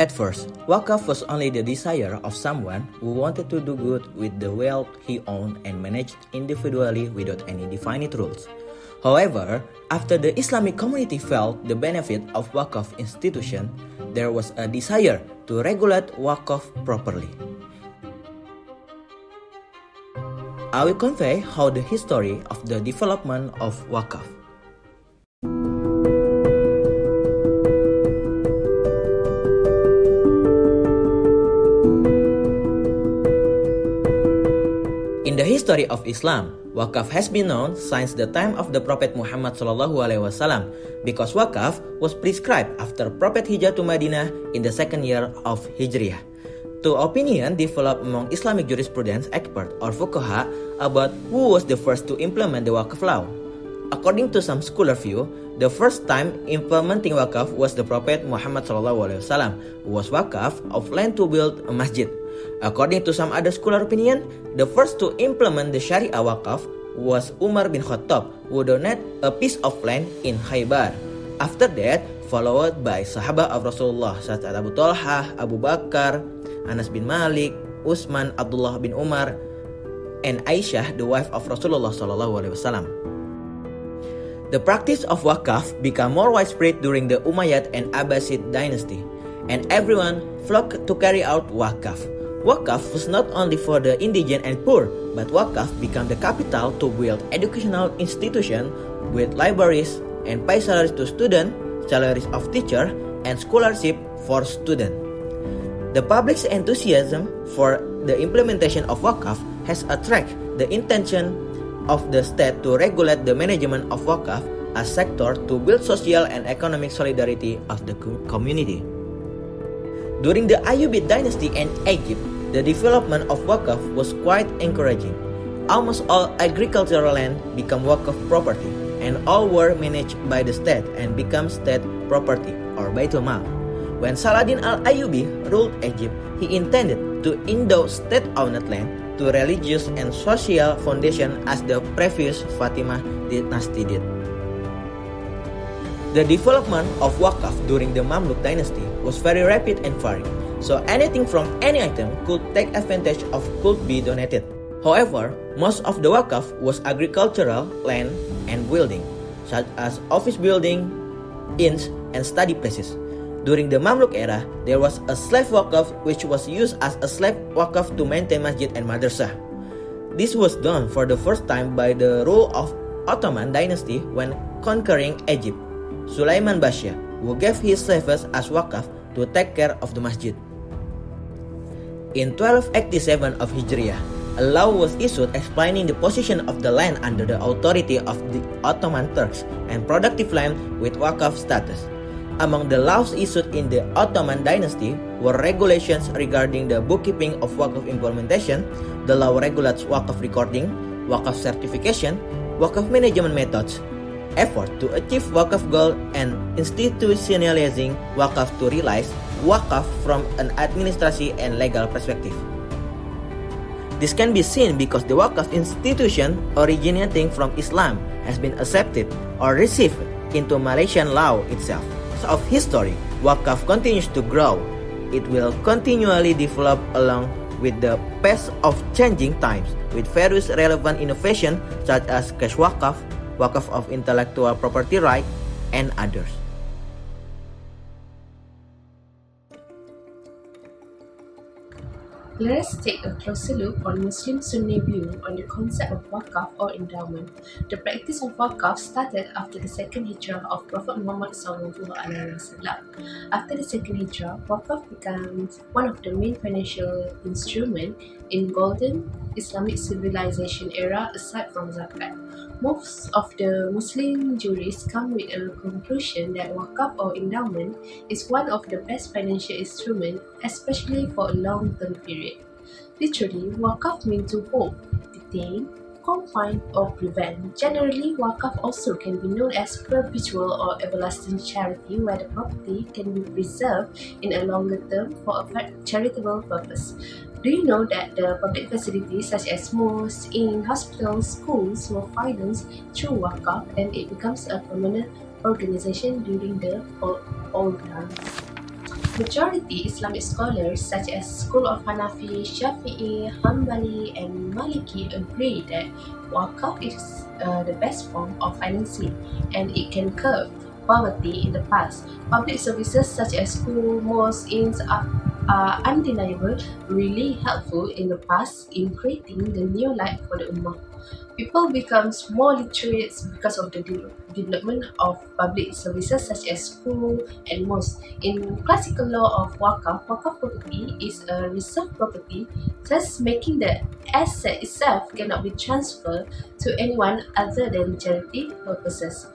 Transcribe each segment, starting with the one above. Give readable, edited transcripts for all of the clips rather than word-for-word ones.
At first, Waqf was only the desire of someone who wanted to do good with the wealth he owned and managed individually without any defined rules. However, after the Islamic community felt the benefit of Waqf institution, there was a desire to regulate Waqf properly. I will convey how the history of the development of Waqf. In the history of Islam, Waqf has been known since the time of the Prophet Muhammad SAW because Waqf was prescribed after Prophet Hijrah to Madinah in the second year of Hijriah. Two opinions developed among Islamic jurisprudence experts or fuqaha about who was the first to implement the Waqf law. According to some scholar view, the first time implementing Waqf was the Prophet Muhammad SAW, who was Waqf of land to build a masjid. According to some other scholar opinion, the first to implement the Sharia Waqf was Umar bin Khattab, who donated a piece of land in Khaybar. After that, followed by Sahabat of Rasulullah such as Abu Talha, Abu Bakar, Anas bin Malik, Utsman, Abdullah bin Umar, and Aisyah, the wife of Rasulullah SAW. The practice of Waqf became more widespread during the Umayyad and Abbasid dynasty, and everyone flocked to carry out Waqf. Waqf was not only for the indigent and poor, but Waqf became the capital to build educational institutions with libraries and pay salaries to students, salaries of teachers, and scholarship for students. The public's enthusiasm for the implementation of Waqf has attracted the intention of the state to regulate the management of Waqf as sector to build social and economic solidarity of the community. During the Ayyubid dynasty in Egypt, the development of Waqf was quite encouraging. Almost all agricultural land became Waqf property, and all were managed by the state and became state property or Baitul Mal. When Saladin al-Ayyubi ruled Egypt, he intended to endow state-owned land to religious and social foundation as the previous Fatimid dynasty did. The development of Waqf during the Mamluk dynasty was very rapid and varied, so anything from any item could take advantage of could be donated. However, most of the Waqf was agricultural land and building, such as office building, inns, and study places. During the Mamluk era, there was a slave Waqf which was used as a slave Waqf to maintain masjid and madrasah. This was done for the first time by the rule of Ottoman dynasty when conquering Egypt. Sulaiman Bashir, who gave his slaves as Waqf to take care of the masjid. In 1287 of Hijriah, a law was issued explaining the position of the land under the authority of the Ottoman Turks and productive land with Waqf status. Among the laws issued in the Ottoman dynasty were regulations regarding the bookkeeping of Waqf implementation. The law regulates Waqf recording, Waqf certification, Waqf management methods, effort to achieve Waqf goal, and institutionalizing Waqf to realize Waqf from an administrative and legal perspective. This can be seen because the Waqf institution originating from Islam has been accepted or received into Malaysian law itself. Of history, Waqf continues to grow. It will continually develop along with the pace of changing times with various relevant innovations such as cash Waqf, Waqf of intellectual property right, and others. Let us take a closer look on Muslim Sunni view on the concept of Waqf or endowment. The practice of Waqf started after the second hijrah of Prophet Muhammad SAW. After the second hijrah, Waqf becomes one of the main financial instruments in golden Islamic civilization era aside from zakat. Most of the Muslim jurists come with a conclusion that Waqf or endowment is one of the best financial instruments, especially for a long-term period. Literally, Waqf means to hold, detain, confine, or prevent. Generally, Waqf also can be known as perpetual or everlasting charity, where the property can be preserved in a longer term for a charitable purpose. Do you know that the public facilities such as mosques, inns, hospitals, schools were financed through Waqf, and it becomes a permanent organization during the old times? Majority Islamic scholars such as School of Hanafi, Shafi'i, Hanbali and Maliki agree that Waqf is the best form of financing and it can curb poverty in the past. Public services such as school, mosques, inns are undeniable really helpful in the past in creating the new life for the Ummah. People becomes more literate because of the development of public services such as school and mosques. In classical law of Waqf, Waqf property is a reserved property, thus making the asset itself cannot be transferred to anyone other than charity purposes.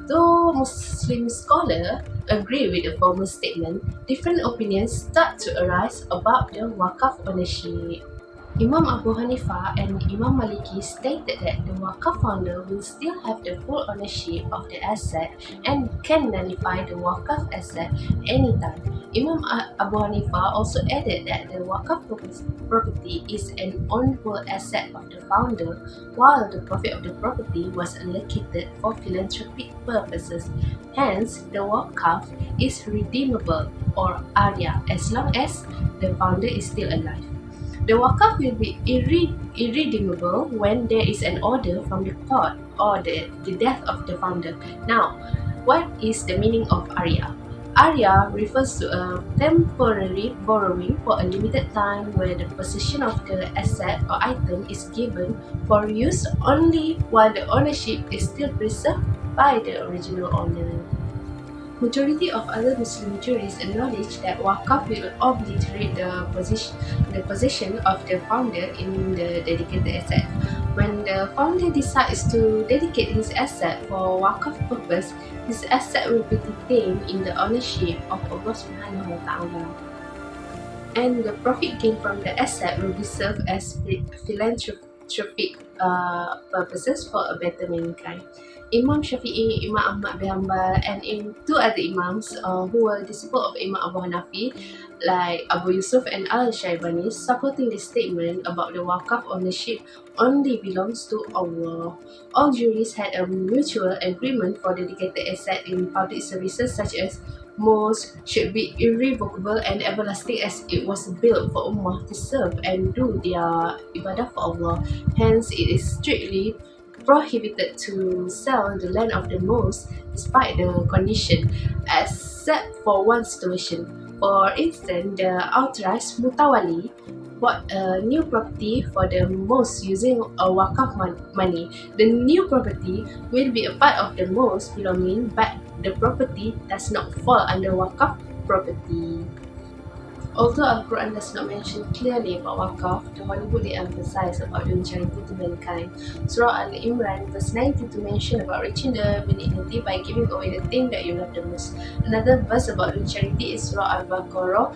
Though Muslim scholars agree with the former statement, different opinions start to arise about the Waqf ownership. Imam Abu Hanifa and Imam Maliki stated that the Waqf founder will still have the full ownership of the asset and can nullify the Waqf asset anytime. Imam Abu Hanifa also added that the Waqf property is an ownable asset of the founder, while the profit of the property was allocated for philanthropic purposes. Hence, the Waqf is redeemable or aria as long as the founder is still alive. The Waqf will be irredeemable when there is an order from the court or the death of the founder. Now, what is the meaning of aria? Aria refers to a temporary borrowing for a limited time where the possession of the asset or item is given for use only while the ownership is still preserved by the original owner. Majority of other Muslim jurists acknowledge that Waqf will obliterate the position of the founder in the dedicated asset. When the founder decides to dedicate his asset for Waqf purpose, his asset will be detained in the ownership of Allah Subhanahu wa Ta'ala. And the profit gained from the asset will be served as philanthropic purposes for a better mankind. Imam Shafi'i, Imam Ahmad bin Hanbal, and two other imams who were disciples of Imam Abu Hanafi, like Abu Yusuf and Al-Shaybani, supporting this statement about the Waqf ownership only belongs to Allah. All jurists had a mutual agreement for dedicated asset in public services such as mosques should be irrevocable and everlasting as it was built for Ummah to serve and do their ibadah for Allah. Hence, it is strictly prohibited to sell the land of the mosque despite the condition, except for one situation. For instance, the authorized mutawali bought a new property for the mosque using a Waqf money. The new property will be a part of the mosque belonging, but the property does not fall under Waqf property. Although Al-Quran does not mention clearly about Waqf, the Holy Book they emphasize about doing charity to mankind. Surah Al-Imran verse 92 mention about reaching the benignity by giving away the thing that you love the most. Another verse about doing charity is Surah Al-Baqarah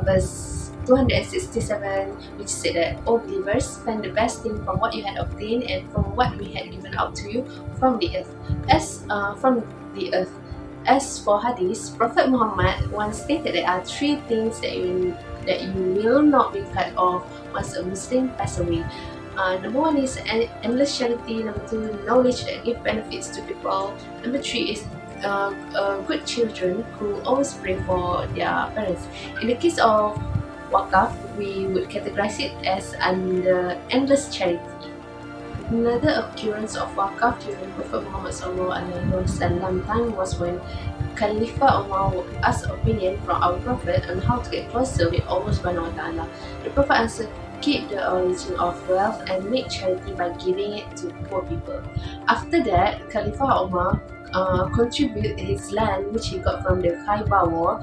verse 267, which said that, O believers, spend the best thing from what you had obtained and from what we had given out to you from the earth. As for hadith, Prophet Muhammad once stated there are three things that you will not be cut off once a Muslim passes away. Number one is endless charity. Number two, knowledge that gives benefits to people. Number three is good children who always pray for their parents. In the case of Waqf, we would categorize it as under endless charity. Another occurrence of Waqf during Prophet Muhammad SAW time was when Khalifah Umar would ask opinion from our Prophet on how to get closer with Allah Subhanahu wa Ta'ala. The Prophet answered, keep the origin of wealth and make charity by giving it to poor people. After that, Khalifah Umar contributed his land which he got from the Khaybar War.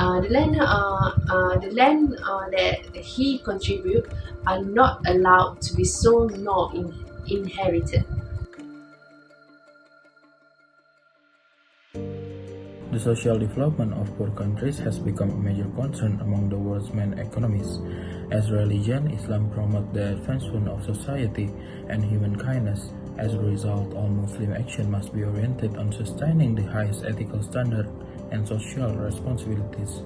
The land that he contributed are not allowed to be sold nor inherited. The social development of poor countries has become a major concern among the world's main economies. As religion, Islam promotes the advancement of society and human kindness. As a result, all Muslim action must be oriented on sustaining the highest ethical standard and social responsibilities.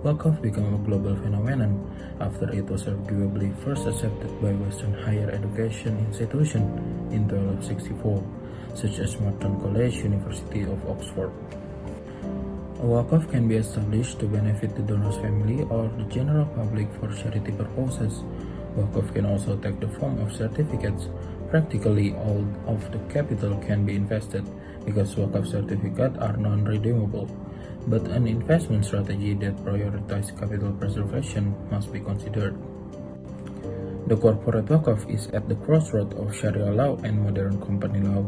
Waqf became a global phenomenon after it was arguably first accepted by Western higher education institutions in 1264, such as Merton College, University of Oxford. A Waqf can be established to benefit the donor's family or the general public for charity purposes. Waqf can also take the form of certificates. Practically all of the capital can be invested because Waqf certificates are non-redeemable. But an investment strategy that prioritizes capital preservation must be considered. The corporate Waqf is at the crossroad of Sharia law and modern company law.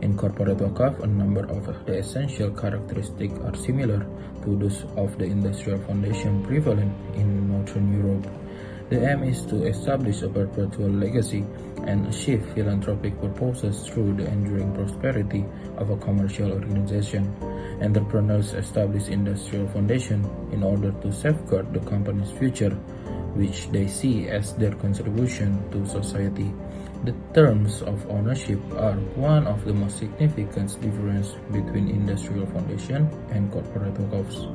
In corporate Waqf, a number of the essential characteristics are similar to those of the industrial foundation prevalent in Northern Europe. The aim is to establish a perpetual legacy and achieve philanthropic purposes through the enduring prosperity of a commercial organization. Entrepreneurs establish industrial foundation in order to safeguard the company's future, which they see as their contribution to society. The terms of ownership are one of the most significant differences between industrial foundation and corporate waqfs.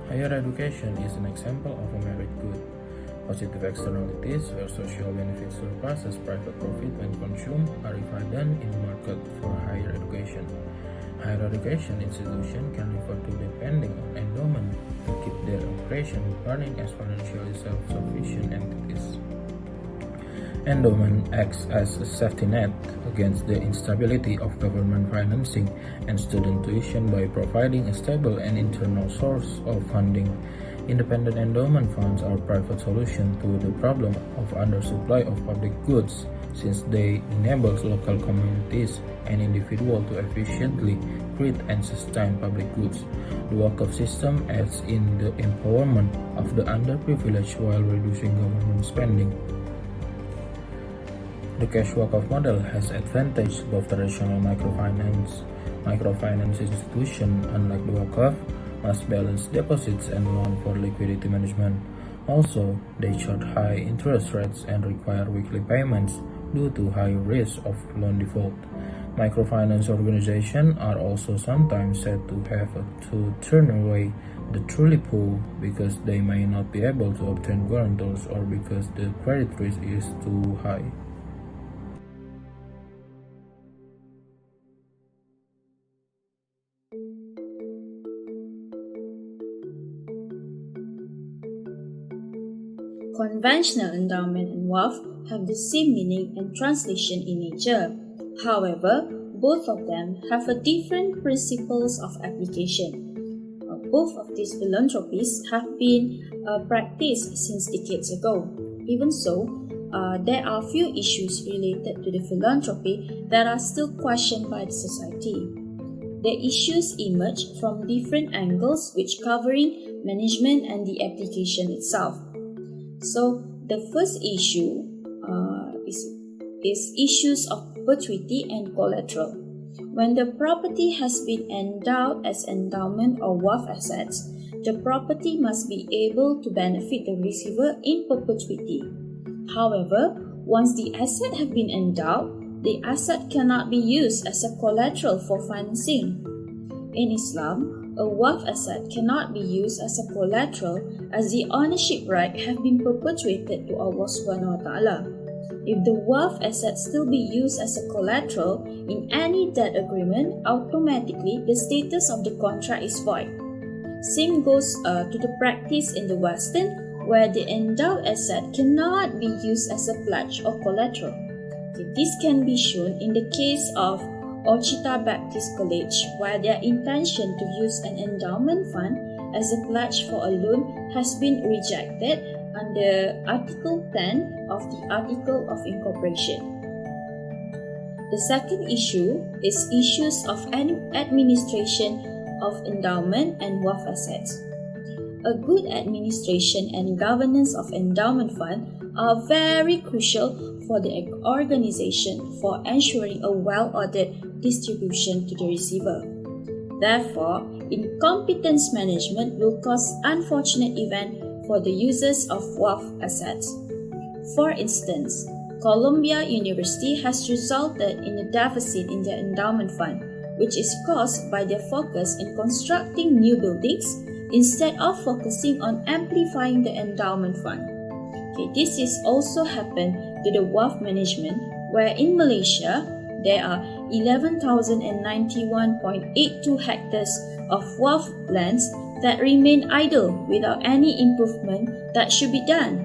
Higher education is an example of a merit good. Positive externalities where social benefits surpasses private profit when consumed are evident in the market for higher education. Higher education institutions can refer to depending on endowment to keep their operation running as financially self-sufficient entities. Endowment acts as a safety net against the instability of government financing and student tuition by providing a stable and internal source of funding. Independent endowment funds are a private solution to the problem of undersupply of public goods, since they enable local communities and individuals to efficiently create and sustain public goods. The Waqf system aids in the empowerment of the underprivileged while reducing government spending. The cash Waqf model has advantages above traditional microfinance. Microfinance institutions, unlike the Waqf, must balance deposits and loans for liquidity management. Also, they charge high interest rates and require weekly payments due to high risk of loan default. Microfinance organizations are also sometimes said to have to turn away the truly poor because they may not be able to obtain guarantors or because the credit risk is too high. Conventional endowment and Waqf have the same meaning and translation in nature. However, both of them have a different principles of application. Both of these philanthropies have been practiced since decades ago. Even so, there are few issues related to the philanthropy that are still questioned by the society. The issues emerge from different angles which covering management and the application itself. So the first issue is issues of perpetuity and collateral. When the property has been endowed as endowment or Waqf assets, the property must be able to benefit the receiver in perpetuity. However, once the asset have been endowed, the asset cannot be used as a collateral for financing. In Islam, a Waqf asset cannot be used as a collateral as the ownership right have been perpetuated to Allah subhanahu wa ta'ala. If the Waqf asset still be used as a collateral in any debt agreement, automatically the status of the contract is void. Same goes to the practice in the Western, where the endowed asset cannot be used as a pledge or collateral. This can be shown in the case of Ochita Baptist College, where their intention to use an endowment fund as a pledge for a loan has been rejected under Article 10 of the Article of Incorporation. The second issue is issues of administration of endowment and Waqf assets. A good administration and governance of endowment fund are very crucial for the organization for ensuring a well-ordered distribution to the receiver. Therefore, incompetence management will cause unfortunate event for the users of Waqf assets. For instance, Columbia University has resulted in a deficit in their endowment fund, which is caused by their focus in constructing new buildings instead of focusing on amplifying the endowment fund. This is also happened to the Waqf management, where in Malaysia, there are 11,091.82 hectares of Waqf lands that remain idle without any improvement that should be done.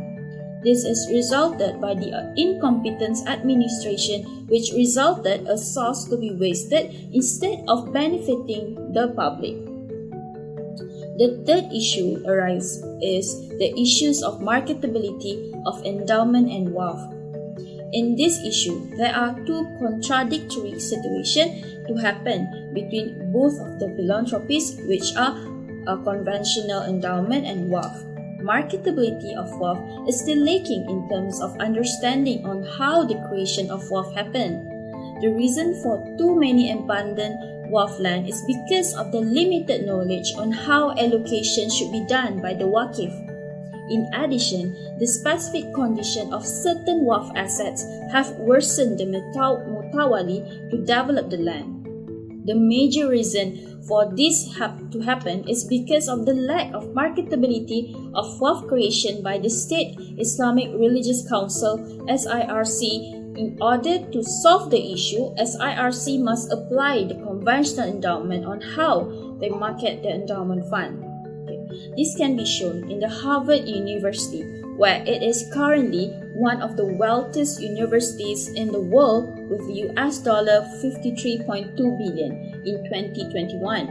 This is resulted by the incompetent administration, which resulted a source to be wasted instead of benefiting the public. The third issue arises is the issues of marketability of endowment and Waqf. In this issue, there are two contradictory situations to happen between both of the philanthropies, which are a conventional endowment and Waqf. Marketability of Waqf is still lacking in terms of understanding on how the creation of Waqf happened. The reason for too many abundant Waqf land is because of the limited knowledge on how allocation should be done by the Waqif. In addition, the specific condition of certain Waqf assets have worsened the mutawali to develop the land. The major reason for this to happen is because of the lack of marketability of Waqf creation by the State Islamic Religious Council (SIRC). In order to solve the issue, SIRC must apply the conventional endowment on how they market the endowment fund. This can be shown in the Harvard University, where it is currently one of the wealthiest universities in the world with $53.2 billion in 2021.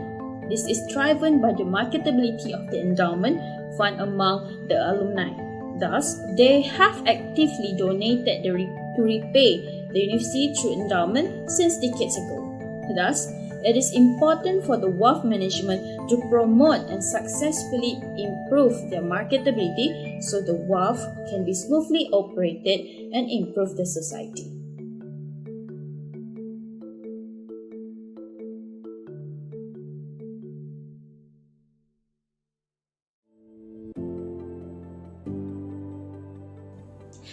This is driven by the marketability of the endowment fund among the alumni. Thus, they have actively donated to repay the university through endowment since decades ago. Thus, it is important for the Waqf management to promote and successfully improve their marketability so the Waqf can be smoothly operated and improve the society.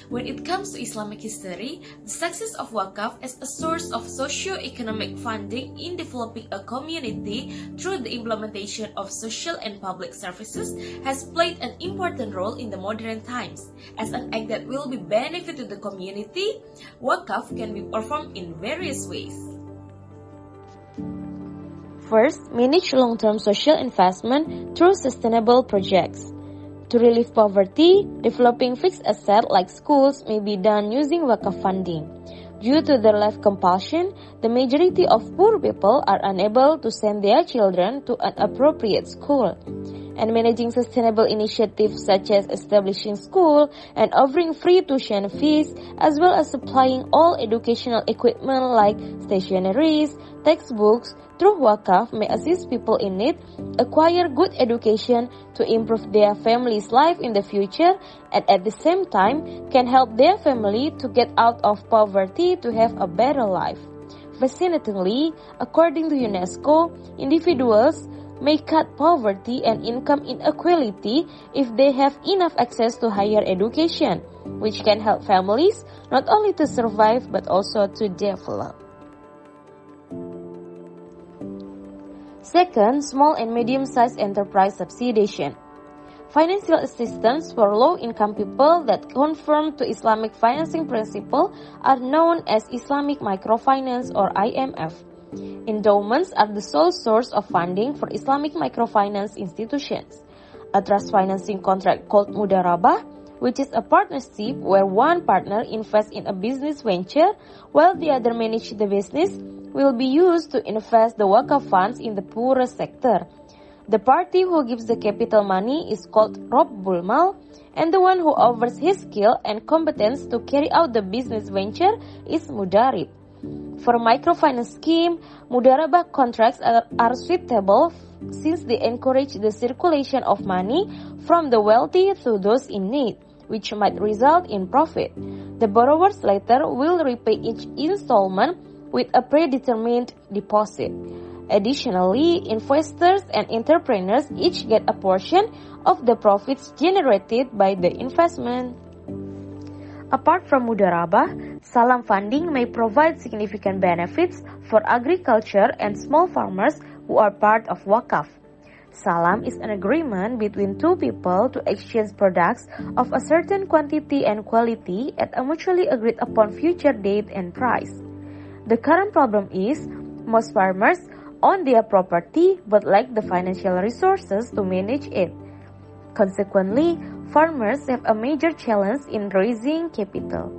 When it comes to Islamic history, the success of Waqf as a source of socio-economic funding in developing a community through the implementation of social and public services has played an important role in the modern times. As an act that will be benefit to the community, Waqf can be performed in various ways. First, manage long-term social investment through sustainable projects. To relieve poverty, developing fixed assets like schools may be done using Waqf funding. Due to the life compulsion, the majority of poor people are unable to send their children to an appropriate school. And managing sustainable initiatives such as establishing school and offering free tuition fees, as well as supplying all educational equipment like stationeries, textbooks, through Waqf may assist people in need acquire good education to improve their family's life in the future, and at the same time can help their family to get out of poverty to have a better life. Fascinatingly, according to UNESCO, individuals may cut poverty and income inequality if they have enough access to higher education, which can help families not only to survive but also to develop. Second, small and medium-sized enterprise subsidization. Financial assistance for low-income people that conform to Islamic financing principle are known as Islamic microfinance or IMF. Endowments are the sole source of funding for Islamic microfinance institutions. A trust financing contract called Mudarabah, which is a partnership where one partner invests in a business venture while the other manages the business, will be used to invest the Waqf funds in the poorest sector. The party who gives the capital money is called Rabbul Mal, and the one who offers his skill and competence to carry out the business venture is Mudarib. For a microfinance scheme, Mudarabah contracts are suitable since they encourage the circulation of money from the wealthy to those in need, which might result in profit. The borrowers later will repay each installment with a predetermined deposit. Additionally, investors and entrepreneurs each get a portion of the profits generated by the investment. Apart from Mudarabah, Salam funding may provide significant benefits for agriculture and small farmers who are part of Waqf. Salam is an agreement between two people to exchange products of a certain quantity and quality at a mutually agreed upon future date and price. The current problem is most farmers own their property but lack the financial resources to manage it. Consequently, farmers have a major challenge in raising capital.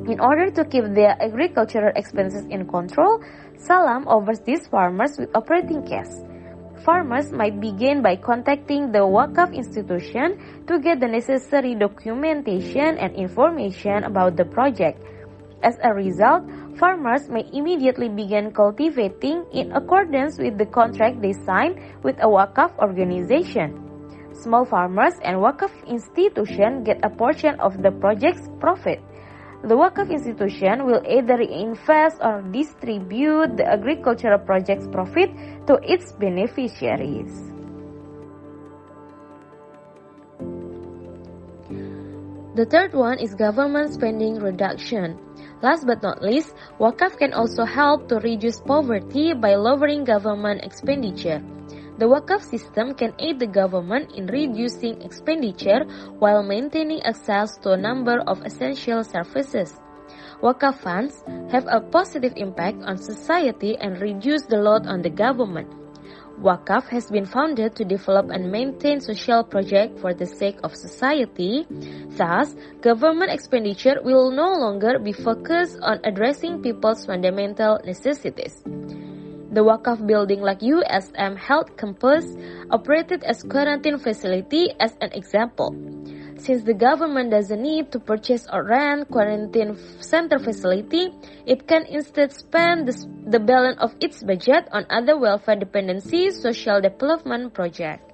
In order to keep their agricultural expenses in control, Salam offers these farmers with operating cash. Farmers might begin by contacting the Waqf institution to get the necessary documentation and information about the project. As a result, farmers may immediately begin cultivating in accordance with the contract they signed with a Waqf organization. Small farmers and Waqf institution get a portion of the project's profit. The Waqf institution will either reinvest or distribute the agricultural project's profit to its beneficiaries. The third one is government spending reduction. Last but not least, Waqf can also help to reduce poverty by lowering government expenditure. The Waqf system can aid the government in reducing expenditure while maintaining access to a number of essential services. Waqf funds have a positive impact on society and reduce the load on the government. Waqf has been founded to develop and maintain social projects for the sake of society. Thus, government expenditure will no longer be focused on addressing people's fundamental necessities. The Waqf building like USM Health Campus operated as quarantine facility as an example. Since the government doesn't need to purchase or rent quarantine center facility, it can instead spend the balance of its budget on other welfare dependency social development projects.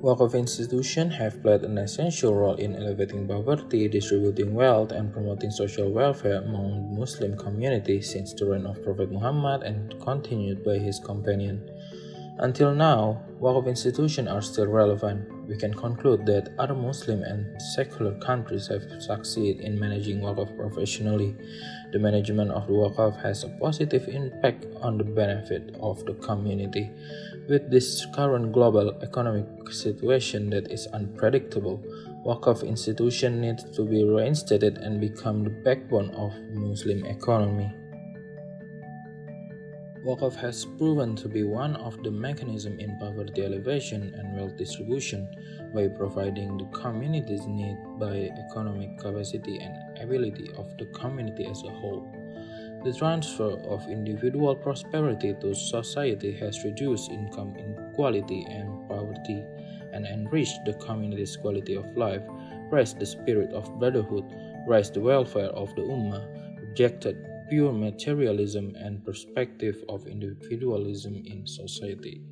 Waqf institutions have played an essential role in elevating poverty, distributing wealth, and promoting social welfare among the Muslim community since the reign of Prophet Muhammad and continued by his companion. Until now, Waqf institutions are still relevant. We can conclude that other Muslim and secular countries have succeeded in managing Waqf professionally. The management of the Waqf has a positive impact on the benefit of the community. With this current global economic situation that is unpredictable, Waqf institution needs to be reinstated and become the backbone of Muslim economy. Waqf has proven to be one of the mechanisms in poverty alleviation and wealth distribution by providing the community's need by economic capacity and ability of the community as a whole. The transfer of individual prosperity to society has reduced income inequality and poverty and enriched the community's quality of life, raised the spirit of brotherhood, raised the welfare of the Ummah, rejected pure materialism and perspective of individualism in society.